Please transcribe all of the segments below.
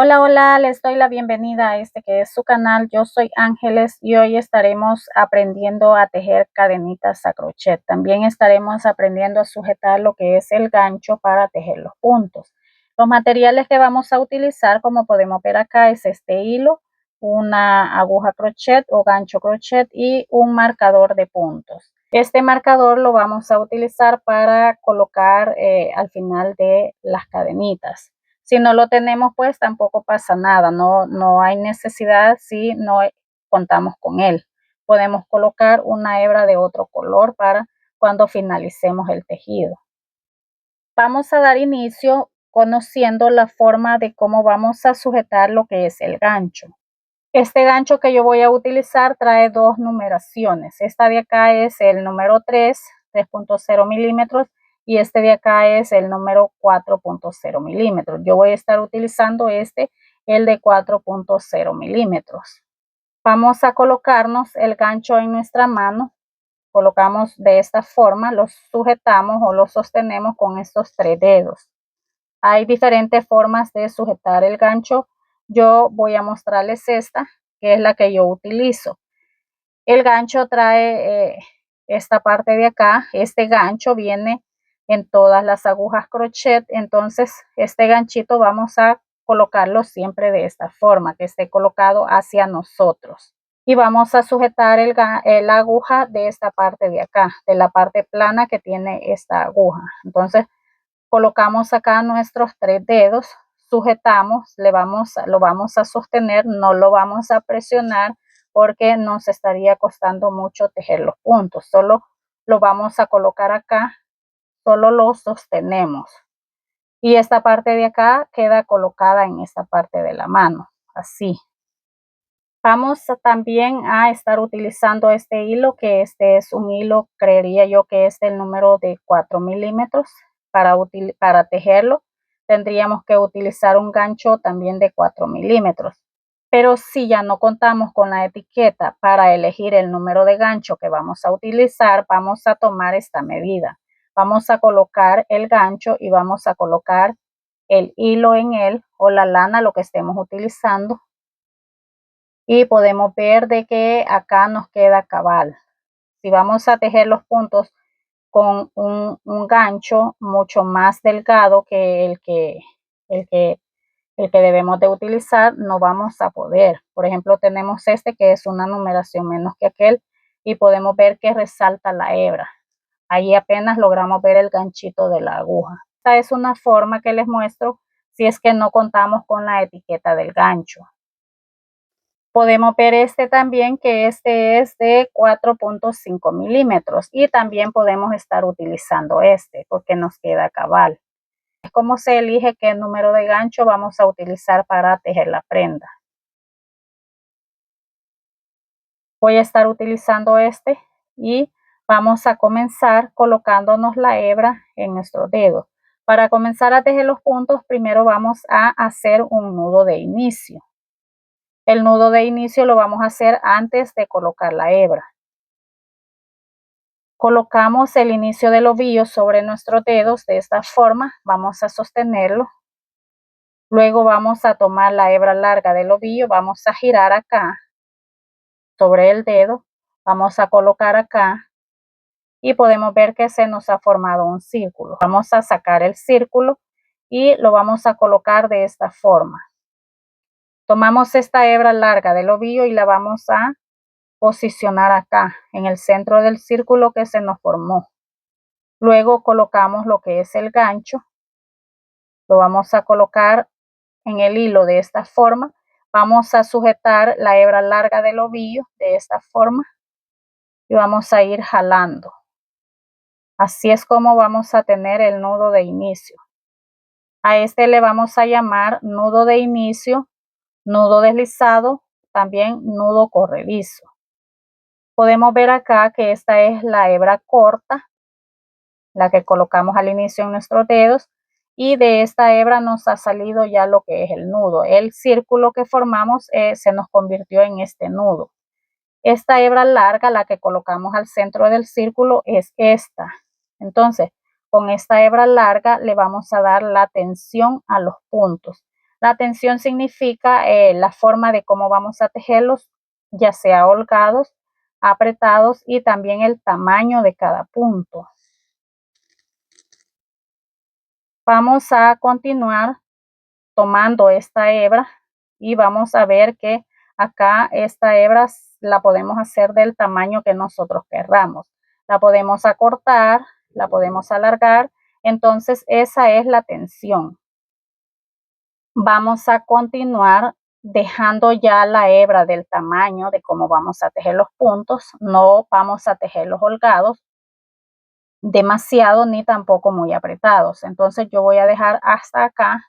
Hola, hola, les doy la bienvenida a este que es su canal. Yo soy Ángeles y hoy estaremos aprendiendo a tejer cadenitas a crochet. También estaremos aprendiendo a sujetar lo que es el gancho para tejer los puntos. Los materiales que vamos a utilizar, como podemos ver acá, es este hilo, una aguja crochet o gancho crochet y un marcador de puntos. Este marcador lo vamos a utilizar para colocar al final de las cadenitas. Si no lo tenemos, pues tampoco pasa nada, no hay necesidad si no contamos con él. Podemos colocar una hebra de otro color para cuando finalicemos el tejido. Vamos a dar inicio conociendo la forma de cómo vamos a sujetar lo que es el gancho. Este gancho que yo voy a utilizar trae dos numeraciones. Esta de acá es el número 3.0 milímetros, y este de acá es el número 4.0 milímetros. Yo voy a estar utilizando el de 4.0 milímetros. Vamos a colocarnos el gancho en nuestra mano. Colocamos de esta forma, lo sujetamos o lo sostenemos con estos 3 dedos. Hay diferentes formas de sujetar el gancho. Yo voy a mostrarles esta, que es la que yo utilizo. El gancho trae esta parte de acá. Este gancho viene en todas las agujas crochet. Entonces este ganchito vamos a colocarlo siempre de esta forma, que esté colocado hacia nosotros. Y vamos a sujetar la aguja de esta parte de acá, de la parte plana que tiene esta aguja. Entonces colocamos acá nuestros 3 dedos, sujetamos, lo vamos a sostener, no lo vamos a presionar porque nos estaría costando mucho tejer los puntos. Solo lo vamos a colocar acá, solo lo sostenemos. Y esta parte de acá queda colocada en esta parte de la mano, así. Vamos también a estar utilizando este hilo, que este es un hilo, creería yo que es del número de 4 milímetros. Para tejerlo tendríamos que utilizar un gancho también de 4 milímetros. Pero si ya no contamos con la etiqueta para elegir el número de gancho que vamos a utilizar, vamos a tomar esta medida. Vamos a colocar el gancho y vamos a colocar el hilo en él, o la lana, lo que estemos utilizando. Y podemos ver de que acá nos queda cabal. Si vamos a tejer los puntos con un gancho mucho más delgado que el que debemos de utilizar, no vamos a poder. Por ejemplo, tenemos este que es una numeración menos que aquel y podemos ver que resalta la hebra. Ahí apenas logramos ver el ganchito de la aguja. Esta es una forma que les muestro si es que no contamos con la etiqueta del gancho. Podemos ver este también, que este es de 4.5 milímetros, y también podemos estar utilizando este porque nos queda cabal. Es como se elige qué número de gancho vamos a utilizar para tejer la prenda. Voy a estar utilizando este y vamos a comenzar colocándonos la hebra en nuestro dedo. Para comenzar a tejer los puntos, primero vamos a hacer un nudo de inicio. El nudo de inicio lo vamos a hacer antes de colocar la hebra. Colocamos el inicio del ovillo sobre nuestros dedos de esta forma, vamos a sostenerlo. Luego vamos a tomar la hebra larga del ovillo, vamos a girar acá sobre el dedo, vamos a colocar acá y podemos ver que se nos ha formado un círculo. Vamos a sacar el círculo y lo vamos a colocar de esta forma. Tomamos esta hebra larga del ovillo y la vamos a posicionar acá en el centro del círculo que se nos formó. Luego colocamos lo que es el gancho, lo vamos a colocar en el hilo de esta forma. Vamos a sujetar la hebra larga del ovillo de esta forma y vamos a ir jalando. Así es como vamos a tener el nudo de inicio. A este le vamos a llamar nudo de inicio, nudo deslizado, también nudo corredizo. Podemos ver acá que esta es la hebra corta, la que colocamos al inicio en nuestros dedos, y de esta hebra nos ha salido ya lo que es el nudo. El círculo que formamos se nos convirtió en este nudo. Esta hebra larga, la que colocamos al centro del círculo, es esta. Entonces, con esta hebra larga le vamos a dar la tensión a los puntos. La tensión significa la forma de cómo vamos a tejerlos, ya sea holgados, apretados y también el tamaño de cada punto. Vamos a continuar tomando esta hebra y vamos a ver que acá esta hebra la podemos hacer del tamaño que nosotros querramos. La podemos acortar, la podemos alargar, entonces esa es la tensión. Vamos a continuar dejando ya la hebra del tamaño de cómo vamos a tejer los puntos. No vamos a tejerlos holgados demasiado ni tampoco muy apretados. Entonces yo voy a dejar hasta acá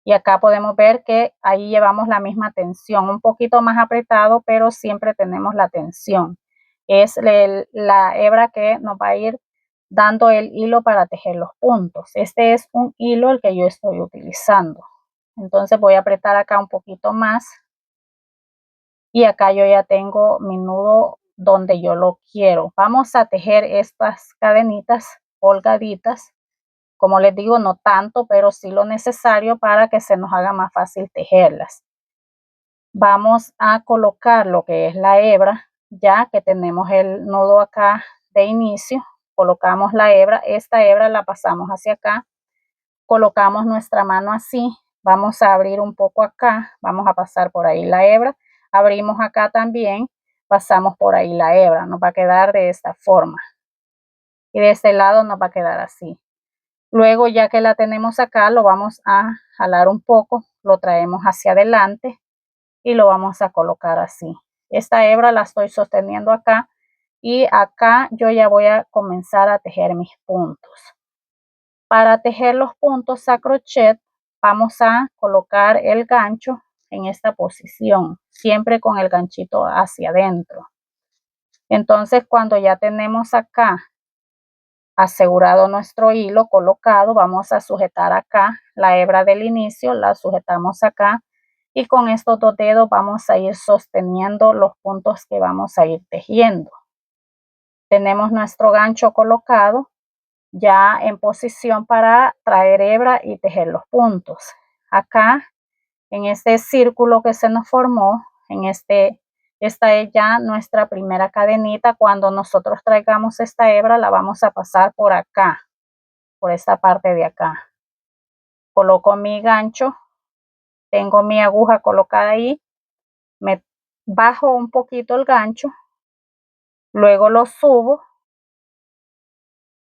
y acá podemos ver que ahí llevamos la misma tensión, un poquito más apretado, pero siempre tenemos la tensión. Es la hebra que nos va a ir dando el hilo para tejer los puntos. Este es un hilo el que yo estoy utilizando. Entonces voy a apretar acá un poquito más y acá yo ya tengo mi nudo donde yo lo quiero. Vamos a tejer estas cadenitas holgaditas. Como les digo, no tanto, pero sí lo necesario para que se nos haga más fácil tejerlas. Vamos a colocar lo que es la hebra, ya que tenemos el nudo acá de inicio. Colocamos la hebra, esta hebra la pasamos hacia acá. Colocamos nuestra mano así, vamos a abrir un poco acá, vamos a pasar por ahí la hebra, abrimos acá también, pasamos por ahí la hebra, nos va a quedar de esta forma. Y de este lado nos va a quedar así. Luego, ya que la tenemos acá, lo vamos a jalar un poco, lo traemos hacia adelante y lo vamos a colocar así. Esta hebra la estoy sosteniendo acá y acá yo ya voy a comenzar a tejer mis puntos. Para tejer los puntos a crochet, vamos a colocar el gancho en esta posición, siempre con el ganchito hacia adentro. Entonces, cuando ya tenemos acá asegurado nuestro hilo colocado, vamos a sujetar acá la hebra del inicio, la sujetamos acá y con estos dos dedos vamos a ir sosteniendo los puntos que vamos a ir tejiendo. Tenemos nuestro gancho colocado ya en posición para traer hebra y tejer los puntos. Acá en este círculo que se nos formó, esta es ya nuestra primera cadenita. Cuando nosotros traigamos esta hebra la vamos a pasar por acá, por esta parte de acá. Coloco mi gancho, tengo mi aguja colocada ahí, me bajo un poquito el gancho, luego lo subo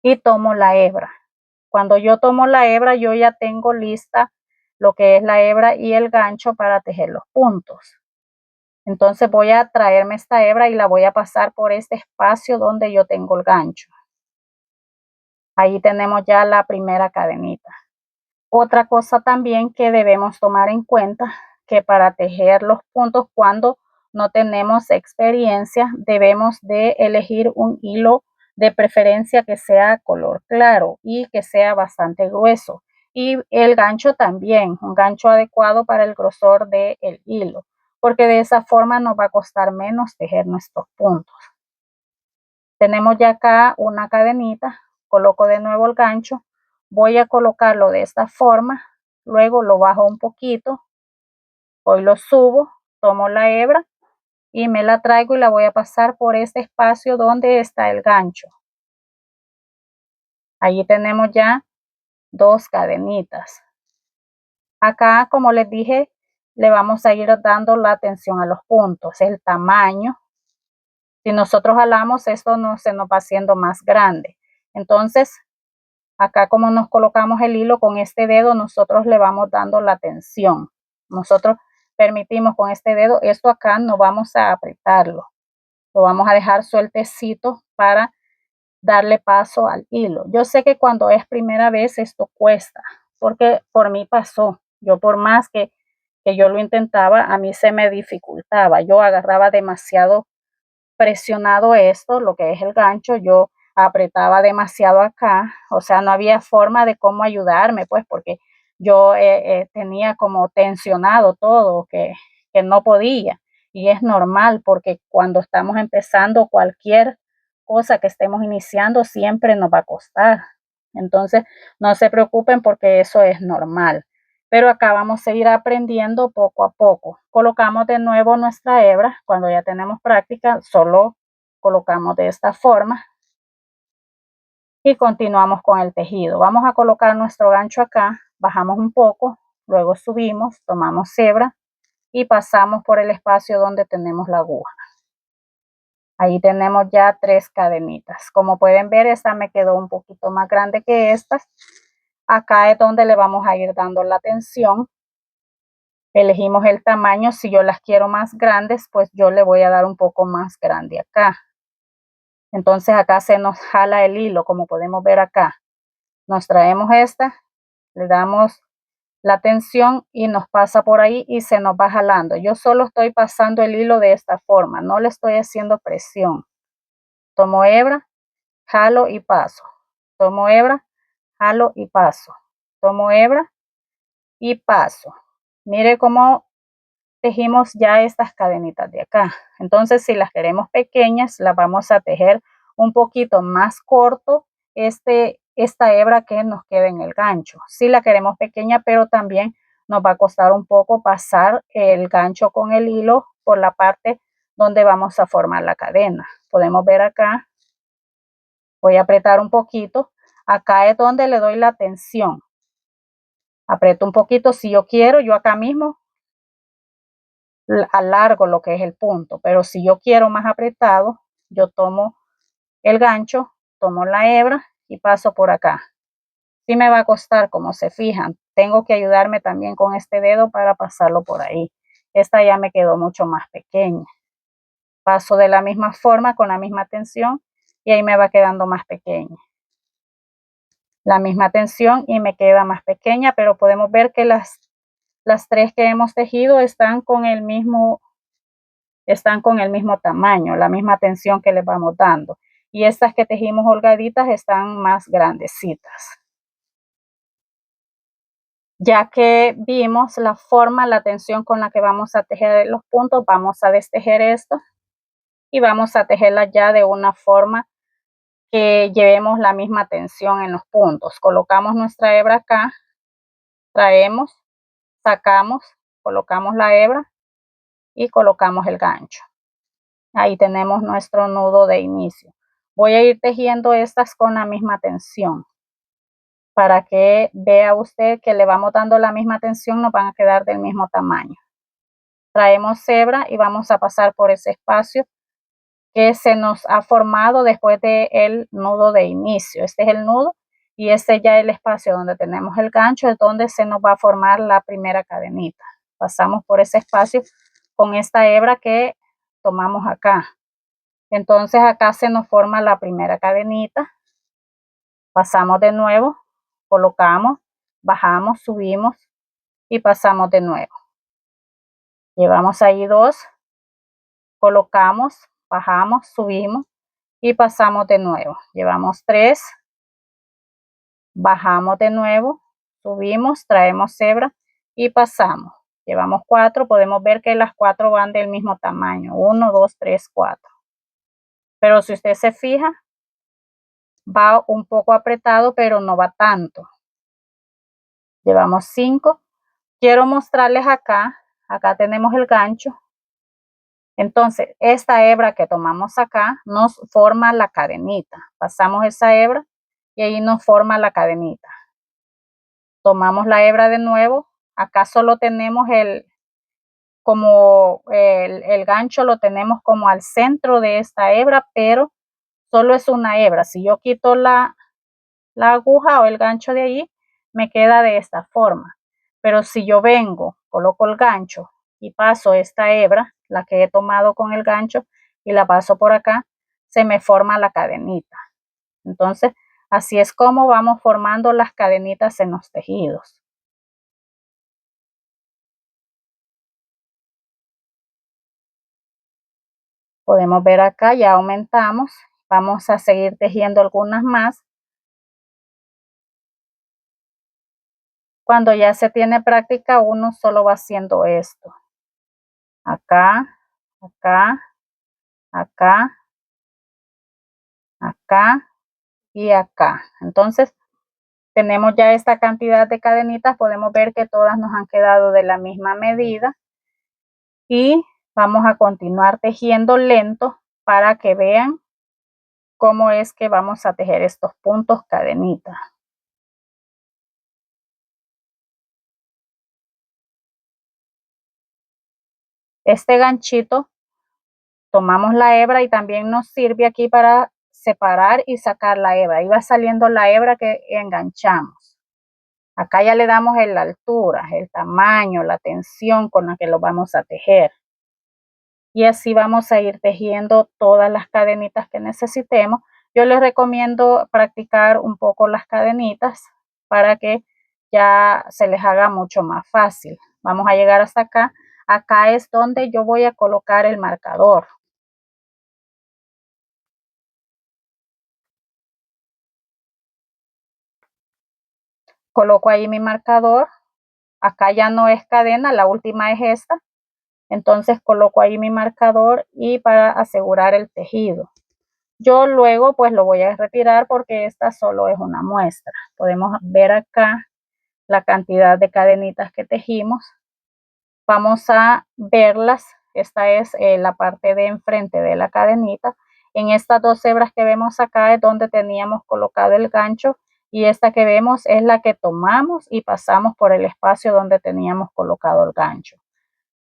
y tomo la hebra. Cuando yo tomo la hebra, yo ya tengo lista lo que es la hebra y el gancho para tejer los puntos. Entonces voy a traerme esta hebra y la voy a pasar por este espacio donde yo tengo el gancho. Ahí tenemos ya la primera cadenita. Otra cosa también que debemos tomar en cuenta, que para tejer los puntos cuando no tenemos experiencia, debemos de elegir un hilo de preferencia que sea color claro y que sea bastante grueso. Y el gancho también, un gancho adecuado para el grosor del hilo, porque de esa forma nos va a costar menos tejer nuestros puntos. Tenemos ya acá una cadenita, coloco de nuevo el gancho, voy a colocarlo de esta forma, luego lo bajo un poquito, hoy lo subo, tomo la hebra y me la traigo y la voy a pasar por este espacio donde está el gancho. Allí tenemos ya dos cadenitas. Acá, como les dije, le vamos a ir dando la atención a los puntos, el tamaño. Si nosotros jalamos, esto no se nos va haciendo más grande. Entonces, acá como nos colocamos el hilo con este dedo, nosotros le vamos dando la tensión. Nosotros permitimos con este dedo, esto acá no vamos a apretarlo. Lo vamos a dejar sueltecito para darle paso al hilo. Yo sé que cuando es primera vez esto cuesta, porque por mí pasó. Yo por más que yo lo intentaba, a mí se me dificultaba. Yo agarraba demasiado presionado esto, lo que es el gancho, yo apretaba demasiado acá, o sea, no había forma de cómo ayudarme, pues, porque yo tenía como tensionado todo, que no podía. Y es normal, porque cuando estamos empezando cualquier cosa que estemos iniciando, siempre nos va a costar. Entonces, no se preocupen porque eso es normal. pero acá vamos a ir aprendiendo poco a poco. Colocamos de nuevo nuestra hebra. Cuando ya tenemos práctica, solo colocamos de esta forma y continuamos con el tejido. Vamos a colocar nuestro gancho acá, bajamos un poco, luego subimos, tomamos hebra y pasamos por el espacio donde tenemos la aguja. Ahí tenemos ya 3 cadenitas. Como pueden ver, esta me quedó un poquito más grande que estas. Acá es donde le vamos a ir dando la tensión. Elegimos el tamaño. Si yo las quiero más grandes, pues yo le voy a dar un poco más grande acá. Entonces acá se nos jala el hilo, como podemos ver acá. Nos traemos esta, le damos la tensión y nos pasa por ahí y se nos va jalando. Yo solo estoy pasando el hilo de esta forma, no le estoy haciendo presión. Tomo hebra, jalo y paso. Tomo hebra, jalo y paso. Tomo hebra y paso. Mire cómo tejimos ya estas cadenitas de acá. Entonces, si las queremos pequeñas, las vamos a tejer un poquito más corto esta hebra que nos queda en el gancho. Si la queremos pequeña, pero también nos va a costar un poco pasar el gancho con el hilo por la parte donde vamos a formar la cadena. Podemos ver acá, voy a apretar un poquito. Acá es donde le doy la tensión. Aprieto un poquito si yo quiero, yo acá mismo alargo lo que es el punto, pero si yo quiero más apretado, yo tomo el gancho, tomo la hebra y paso por acá. Sí me va a costar, como se fijan, tengo que ayudarme también con este dedo para pasarlo por ahí. Esta ya me quedó mucho más pequeña. Paso de la misma forma, con la misma tensión, y ahí me va quedando más pequeña. La misma tensión y me queda más pequeña, pero podemos ver que las 3 que hemos tejido están con el mismo tamaño, la misma tensión que les vamos dando. Y estas que tejimos holgaditas están más grandecitas. Ya que vimos la forma, la tensión con la que vamos a tejer los puntos, vamos a destejer esto y vamos a tejerla ya de una forma que llevemos la misma tensión en los puntos. Colocamos nuestra hebra acá, traemos, sacamos, colocamos la hebra y colocamos el gancho. Ahí tenemos nuestro nudo de inicio. Voy a ir tejiendo estas con la misma tensión. Para que vea usted que le vamos dando la misma tensión, nos van a quedar del mismo tamaño. Traemos hebra y vamos a pasar por ese espacio que se nos ha formado después del nudo de inicio. Este es el nudo y este ya es el espacio donde tenemos el gancho, es donde se nos va a formar la primera cadenita. Pasamos por ese espacio con esta hebra que tomamos acá. Entonces acá se nos forma la primera cadenita. Pasamos de nuevo, colocamos, bajamos, subimos y pasamos de nuevo. Llevamos ahí 2, colocamos, bajamos, subimos y pasamos de nuevo. Llevamos 3, bajamos de nuevo, subimos, traemos hebra y pasamos. Llevamos 4, podemos ver que las 4 van del mismo tamaño, 1, 2, 3, 4. Pero si usted se fija, va un poco apretado, pero no va tanto. Llevamos 5. Quiero mostrarles acá tenemos el gancho. Entonces, esta hebra que tomamos acá nos forma la cadenita. Pasamos esa hebra y ahí nos forma la cadenita. Tomamos la hebra de nuevo. Acá solo tenemos el gancho lo tenemos como al centro de esta hebra, pero solo es una hebra. Si yo quito la aguja o el gancho de allí, me queda de esta forma. Pero si yo vengo, coloco el gancho y paso esta hebra, la que he tomado con el gancho, y la paso por acá, se me forma la cadenita. Entonces, así es como vamos formando las cadenitas en los tejidos. Podemos ver acá, ya aumentamos. Vamos a seguir tejiendo algunas más. Cuando ya se tiene práctica, uno solo va haciendo esto. Acá, acá, acá, acá y acá. Entonces, Tenemos ya esta cantidad de cadenitas, podemos ver que todas nos han quedado de la misma medida y vamos a continuar tejiendo lento para que vean cómo es que vamos a tejer estos puntos cadenitas. Este ganchito tomamos la hebra y también nos sirve aquí para separar y sacar la hebra. Ahí va saliendo la hebra que enganchamos. Acá ya le damos la altura, el tamaño, la tensión con la que lo vamos a tejer. Y así vamos a ir tejiendo todas las cadenitas que necesitemos. Yo les recomiendo practicar un poco las cadenitas para que ya se les haga mucho más fácil. Vamos a llegar hasta acá. Acá es donde yo voy a colocar el marcador. Coloco ahí mi marcador. Acá ya no es cadena, la última es esta. Entonces coloco ahí mi marcador y para asegurar el tejido. Yo luego pues lo voy a retirar porque esta solo es una muestra. Podemos ver acá la cantidad de cadenitas que tejimos. Vamos a verlas. Esta es la parte de enfrente de la cadenita. En estas dos hebras que vemos acá es donde teníamos colocado el gancho y esta que vemos es la que tomamos y pasamos por el espacio donde teníamos colocado el gancho.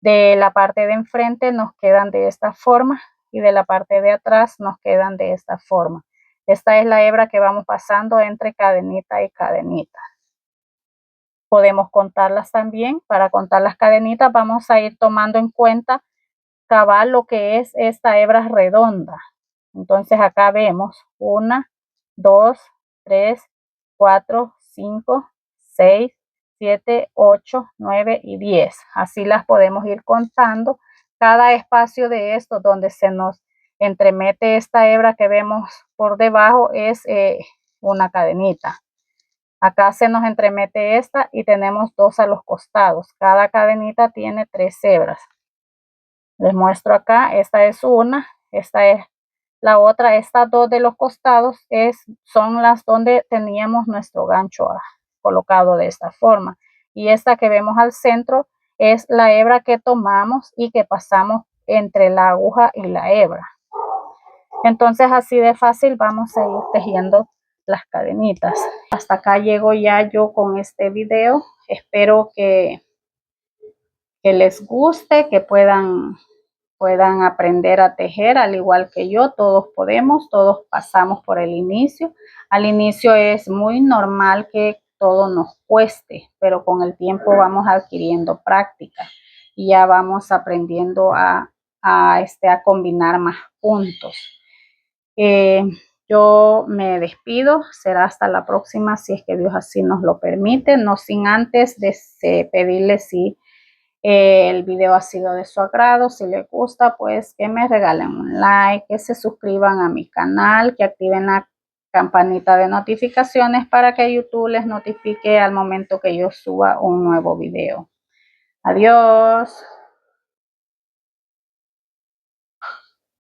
De la parte de enfrente nos quedan de esta forma y de la parte de atrás nos quedan de esta forma. Esta es la hebra que vamos pasando entre cadenita y cadenita. Podemos contarlas también. Para contar las cadenitas vamos a ir tomando en cuenta cabal lo que es esta hebra redonda. Entonces acá vemos 1, 2, 3, 4, 5, 6, 7, 8, 9 y 10. Así las podemos ir contando. Cada espacio de esto donde se nos entremete esta hebra que vemos por debajo es una cadenita. Acá se nos entremete esta y tenemos dos a los costados. Cada cadenita tiene 3 hebras. Les muestro acá, esta es una, esta es la otra, estas dos de los costados son las donde teníamos nuestro gancho colocado de esta forma. Y esta que vemos al centro es la hebra que tomamos y que pasamos entre la aguja y la hebra. Entonces así de fácil vamos a ir tejiendo las cadenitas. Hasta acá llego ya yo con este video. Espero que les guste, que puedan aprender a tejer al igual que yo. Todos podemos, todos pasamos por el inicio. Al inicio es muy normal que todo nos cueste, pero con el tiempo vamos adquiriendo práctica y ya vamos aprendiendo a combinar más puntos. Yo me despido, será hasta la próxima si es que Dios así nos lo permite, no sin antes pedirles si el video ha sido de su agrado. Si les gusta, pues que me regalen un like, que se suscriban a mi canal, que activen la campanita de notificaciones para que YouTube les notifique al momento que yo suba un nuevo video. Adiós.